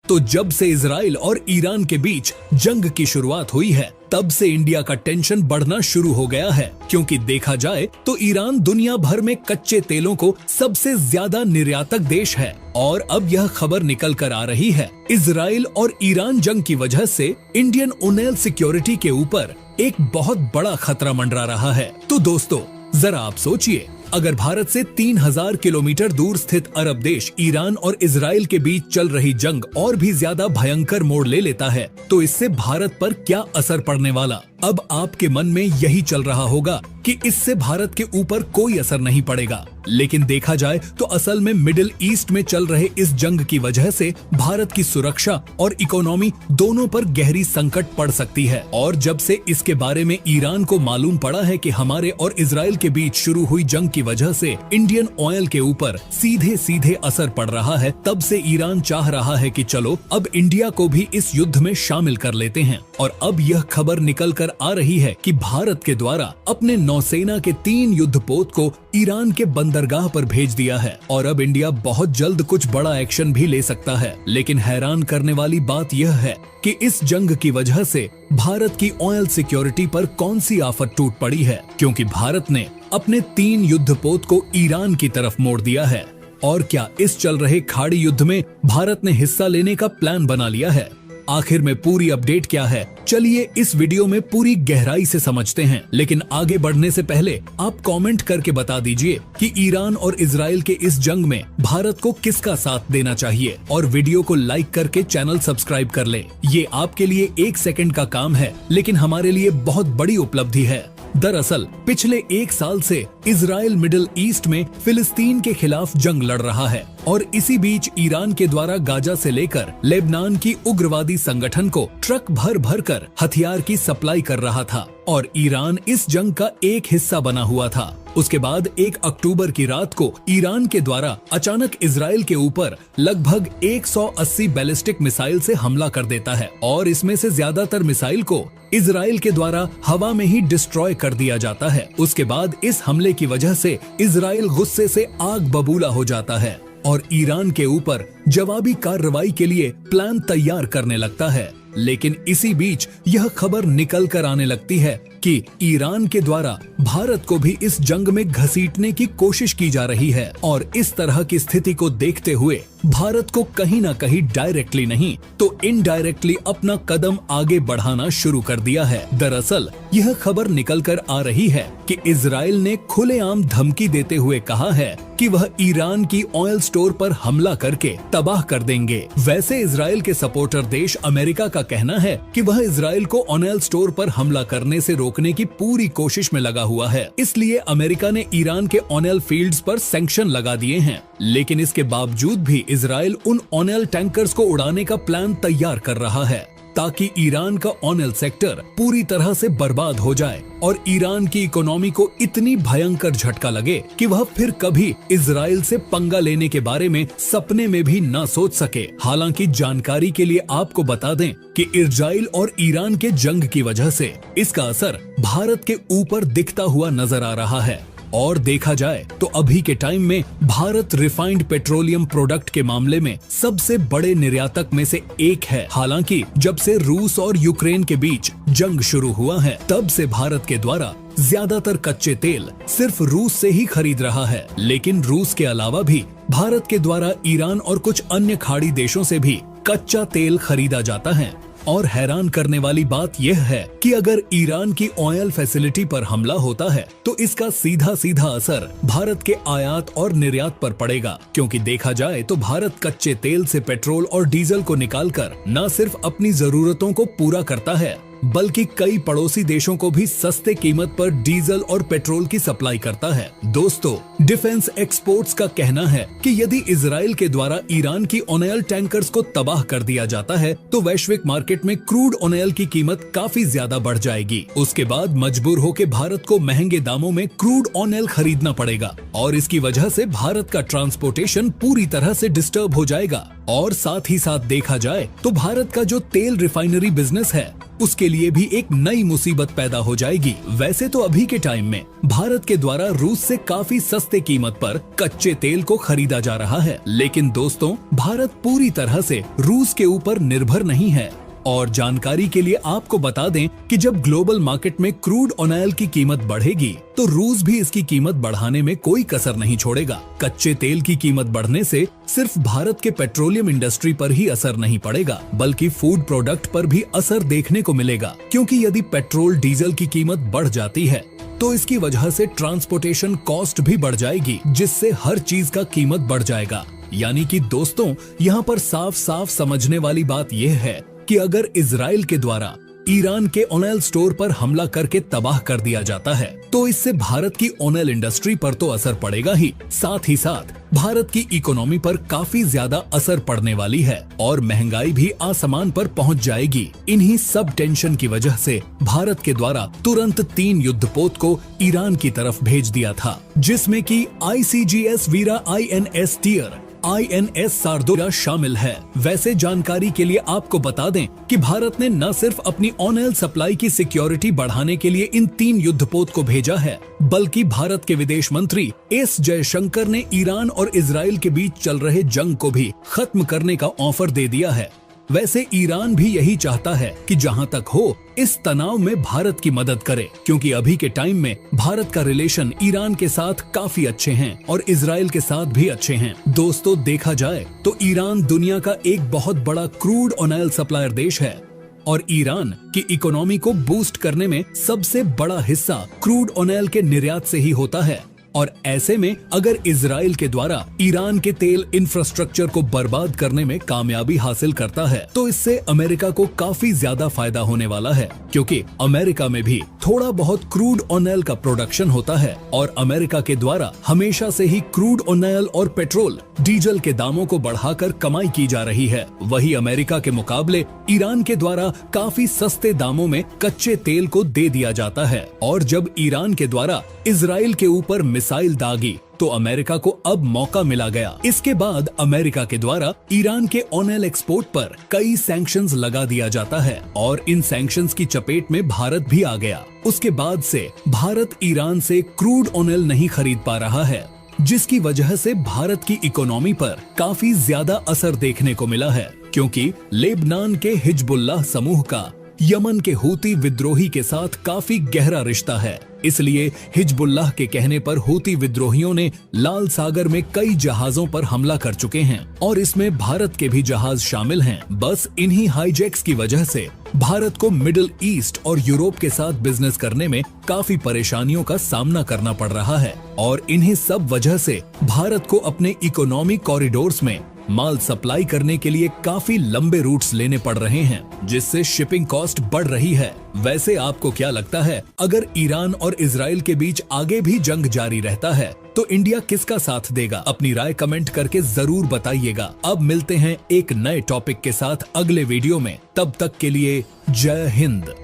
तो जब से इजराइल और ईरान के बीच जंग की शुरुआत हुई है, तब से इंडिया का टेंशन बढ़ना शुरू हो गया है, क्योंकि देखा जाए तो ईरान दुनिया भर में कच्चे तेलों को सबसे ज्यादा निर्यातक देश है। और अब यह खबर निकल कर आ रही है, इजराइल और ईरान जंग की वजह से इंडियन ऑयल सिक्योरिटी के ऊपर एक बहुत बड़ा खतरा मंडरा रहा है। तो दोस्तों, जरा आप सोचिए, अगर भारत से 3000 किलोमीटर दूर स्थित अरब देश ईरान और इजराइल के बीच चल रही जंग और भी ज्यादा भयंकर मोड़ ले लेता है, तो इससे भारत पर क्या असर पड़ने वाला। अब आपके मन में यही चल रहा होगा कि इससे भारत के ऊपर कोई असर नहीं पड़ेगा, लेकिन देखा जाए तो असल में मिडिल ईस्ट में चल रहे इस जंग की वजह से भारत की सुरक्षा और इकोनॉमी दोनों पर गहरी संकट पड़ सकती है। और जब से इसके बारे में ईरान को मालूम पड़ा है कि हमारे और इजराइल के बीच शुरू हुई जंग की वजह से इंडियन ऑयल के ऊपर सीधे सीधे असर पड़ रहा है, तब से ईरान चाह रहा है कि चलो अब इंडिया को भी इस युद्ध में शामिल कर लेते हैं। और अब यह खबर निकल कर आ रही है कि भारत के द्वारा अपने नौसेना के 3 युद्धपोत को ईरान के बंदरगाह पर भेज दिया है और अब इंडिया बहुत जल्द कुछ बड़ा एक्शन भी ले सकता है। लेकिन हैरान करने वाली बात यह है कि इस जंग की वजह से भारत की ऑयल सिक्योरिटी पर कौन सी आफत टूट पड़ी है, क्योंकि भारत ने अपने 3 युद्धपोत को ईरान की तरफ मोड़ दिया है। और क्या इस चल रहे खाड़ी युद्ध में भारत ने हिस्सा लेने का प्लान बना लिया है? आखिर में पूरी अपडेट क्या है, चलिए इस वीडियो में पूरी गहराई से समझते हैं। लेकिन आगे बढ़ने से पहले आप कमेंट करके बता दीजिए कि ईरान और इजराइल के इस जंग में भारत को किसका साथ देना चाहिए, और वीडियो को लाइक करके चैनल सब्सक्राइब कर ले। ये आपके लिए 1 सेकंड का काम है, लेकिन हमारे लिए बहुत बड़ी उपलब्धि है। दरअसल पिछले 1 साल से इजराइल मिडिल ईस्ट में फिलिस्तीन के खिलाफ जंग लड़ रहा है, और इसी बीच ईरान के द्वारा गाजा से लेकर लेबनान की उग्रवादी संगठन को ट्रक भर भर कर हथियार की सप्लाई कर रहा था, और ईरान इस जंग का एक हिस्सा बना हुआ था। उसके बाद 1 अक्टूबर की रात को ईरान के द्वारा अचानक इजराइल के ऊपर लगभग 180 बैलिस्टिक मिसाइल से हमला कर देता है, और इसमें से ज्यादातर मिसाइल को इजराइल के द्वारा हवा में ही डिस्ट्रॉय कर दिया जाता है। उसके बाद इस हमले की वजह से इजराइल गुस्से से आग बबूला हो जाता है और ईरान के ऊपर जवाबी कार्रवाई के लिए प्लान तैयार करने लगता है। लेकिन इसी बीच यह खबर निकल कर आने लगती है कि ईरान के द्वारा भारत को भी इस जंग में घसीटने की कोशिश की जा रही है, और इस तरह की स्थिति को देखते हुए भारत को कहीं न कहीं डायरेक्टली नहीं तो इनडायरेक्टली अपना कदम आगे बढ़ाना शुरू कर दिया है। दरअसल यह खबर निकल कर आ रही है कि इजराइल ने खुलेआम धमकी देते हुए कहा है कि वह ईरान की ऑयल स्टोर पर हमला करके तबाह कर देंगे। वैसे इजराइल के सपोर्टर देश अमेरिका का कहना है कि वह इजराइल को ऑयल स्टोर पर हमला करने से रोकने की पूरी कोशिश में लगा हुआ है, इसलिए अमेरिका ने ईरान के ऑयल फील्ड्स पर सैंक्शन लगा दिए हैं। लेकिन इसके बावजूद भी इजराइल उन ऑयल टैंकर्स को उड़ाने का प्लान तैयार कर रहा है, ताकि ईरान का ऑयल सेक्टर पूरी तरह से बर्बाद हो जाए और ईरान की इकोनॉमी को इतनी भयंकर झटका लगे कि वह फिर कभी इजराइल से पंगा लेने के बारे में सपने में भी न सोच सके। हालांकि जानकारी के लिए आपको बता दें कि इजराइल और ईरान के जंग की वजह से इसका असर भारत के ऊपर दिखता हुआ नजर आ रहा है। और देखा जाए तो अभी के टाइम में भारत रिफाइंड पेट्रोलियम प्रोडक्ट के मामले में सबसे बड़े निर्यातक में से एक है। हालांकि जब से रूस और यूक्रेन के बीच जंग शुरू हुआ है, तब से भारत के द्वारा ज्यादातर कच्चे तेल सिर्फ रूस से ही खरीद रहा है। लेकिन रूस के अलावा भी भारत के द्वारा ईरान और कुछ अन्य खाड़ी देशों से भी कच्चा तेल खरीदा जाता है। और हैरान करने वाली बात यह है कि अगर ईरान की ऑयल फैसिलिटी पर हमला होता है, तो इसका सीधा सीधा असर भारत के आयात और निर्यात पर पड़ेगा, क्योंकि देखा जाए तो भारत कच्चे तेल से पेट्रोल और डीजल को निकालकर न सिर्फ अपनी जरूरतों को पूरा करता है, बल्कि कई पड़ोसी देशों को भी सस्ते कीमत पर डीजल और पेट्रोल की सप्लाई करता है। दोस्तों, डिफेंस एक्सपोर्ट्स का कहना है कि यदि इजराइल के द्वारा ईरान की ऑयल टैंकर्स को तबाह कर दिया जाता है, तो वैश्विक मार्केट में क्रूड ऑयल की कीमत काफी ज्यादा बढ़ जाएगी। उसके बाद मजबूर होकर भारत को महंगे दामों में क्रूड ऑयल खरीदना पड़ेगा, और इसकी वजह से भारत का ट्रांसपोर्टेशन पूरी तरह से डिस्टर्ब हो जाएगा। और साथ ही साथ देखा जाए तो भारत का जो तेल रिफाइनरी बिजनेस है, उसके लिए भी एक नई मुसीबत पैदा हो जाएगी। वैसे तो अभी के टाइम में भारत के द्वारा रूस से काफी सस्ते सस्ते कीमत पर कच्चे तेल को खरीदा जा रहा है। लेकिन दोस्तों, भारत पूरी तरह से रूस के ऊपर निर्भर नहीं है। और जानकारी के लिए आपको बता दें कि जब ग्लोबल मार्केट में क्रूड ऑयल की कीमत बढ़ेगी तो रूस भी इसकी कीमत बढ़ाने में कोई कसर नहीं छोड़ेगा। कच्चे तेल की कीमत बढ़ने से सिर्फ भारत के पेट्रोलियम इंडस्ट्री पर ही असर नहीं पड़ेगा, बल्कि फूड प्रोडक्ट पर भी असर देखने को मिलेगा। क्योंकि यदि पेट्रोल डीजल की कीमत बढ़ जाती है तो इसकी वजह से ट्रांसपोर्टेशन कॉस्ट भी बढ़ जाएगी, जिससे हर चीज का कीमत बढ़ जाएगा। यानी कि दोस्तों, यहाँ पर साफ साफ समझने वाली बात यह है कि अगर इजराइल के द्वारा ईरान के ऑयल स्टोर पर हमला करके तबाह कर दिया जाता है तो इससे भारत की ऑयल इंडस्ट्री पर तो असर पड़ेगा ही, साथ ही साथ भारत की इकोनॉमी पर काफी ज्यादा असर पड़ने वाली है और महंगाई भी आसमान पर पहुंच जाएगी। इन्हीं सब टेंशन की वजह से भारत के द्वारा तुरंत 3 युद्धपोत को ईरान की तरफ भेज दिया था, जिसमें कि ICGS वीरा INS टियर INS सार्दोया शामिल है। वैसे जानकारी के लिए आपको बता दें कि भारत ने न सिर्फ अपनी ऑयल सप्लाई की सिक्योरिटी बढ़ाने के लिए इन 3 युद्धपोत को भेजा है, बल्कि भारत के विदेश मंत्री एस जयशंकर ने ईरान और इजराइल के बीच चल रहे जंग को भी खत्म करने का ऑफर दे दिया है। वैसे ईरान भी यही चाहता है कि जहां तक हो इस तनाव में भारत की मदद करे, क्योंकि अभी के टाइम में भारत का रिलेशन ईरान के साथ काफी अच्छे हैं और इजराइल के साथ भी अच्छे हैं। दोस्तों, देखा जाए तो ईरान दुनिया का एक बहुत बड़ा क्रूड ऑयल सप्लायर देश है और ईरान की इकोनॉमी को बूस्ट करने में सबसे बड़ा हिस्सा क्रूड ऑयल के निर्यात से ही होता है। और ऐसे में अगर इजराइल के द्वारा ईरान के तेल इंफ्रास्ट्रक्चर को बर्बाद करने में कामयाबी हासिल करता है तो इससे अमेरिका को काफी ज्यादा फायदा होने वाला है, क्योंकि अमेरिका में भी थोड़ा बहुत क्रूड ऑयल का प्रोडक्शन होता है और अमेरिका के द्वारा हमेशा से ही क्रूड ऑयल और पेट्रोल डीजल के दामों को बढ़ाकर कमाई की जा रही है। वही अमेरिका के मुकाबले ईरान के द्वारा काफी सस्ते दामों में कच्चे तेल को दे दिया जाता है और जब ईरान के द्वारा इजराइल के ऊपर मिसाइल दागी तो अमेरिका को अब मौका मिला गया। इसके बाद अमेरिका के द्वारा ईरान के ऑयल एक्सपोर्ट पर कई सैंक्शंस लगा दिया जाता है और इन सैंक्शंस की चपेट में भारत भी आ गया। उसके बाद से भारत ईरान से क्रूड ऑयल नहीं खरीद पा रहा है, जिसकी वजह से भारत की इकोनॉमी पर काफी ज्यादा असर देखने को मिला है, क्योंकि लेबनान के हिजबुल्लाह समूह का यमन के हूती विद्रोही के साथ काफी गहरा रिश्ता है। इसलिए हिजबुल्लाह के कहने पर हूती विद्रोहियों ने लाल सागर में कई जहाजों पर हमला कर चुके हैं और इसमें भारत के भी जहाज शामिल हैं। बस इन्हीं हाईजैक्स की वजह से भारत को मिडिल ईस्ट और यूरोप के साथ बिजनेस करने में काफी परेशानियों का सामना करना पड़ रहा है और इन्हीं सब वजह से भारत को अपने इकोनॉमिक कॉरिडोर्स में माल सप्लाई करने के लिए काफी लंबे रूट्स लेने पड़ रहे हैं, जिससे शिपिंग कॉस्ट बढ़ रही है। वैसे आपको क्या लगता है, अगर ईरान और इजराइल के बीच आगे भी जंग जारी रहता है तो इंडिया किसका साथ देगा? अपनी राय कमेंट करके जरूर बताइएगा। अब मिलते हैं एक नए टॉपिक के साथ अगले वीडियो में, तब तक के लिए जय हिंद।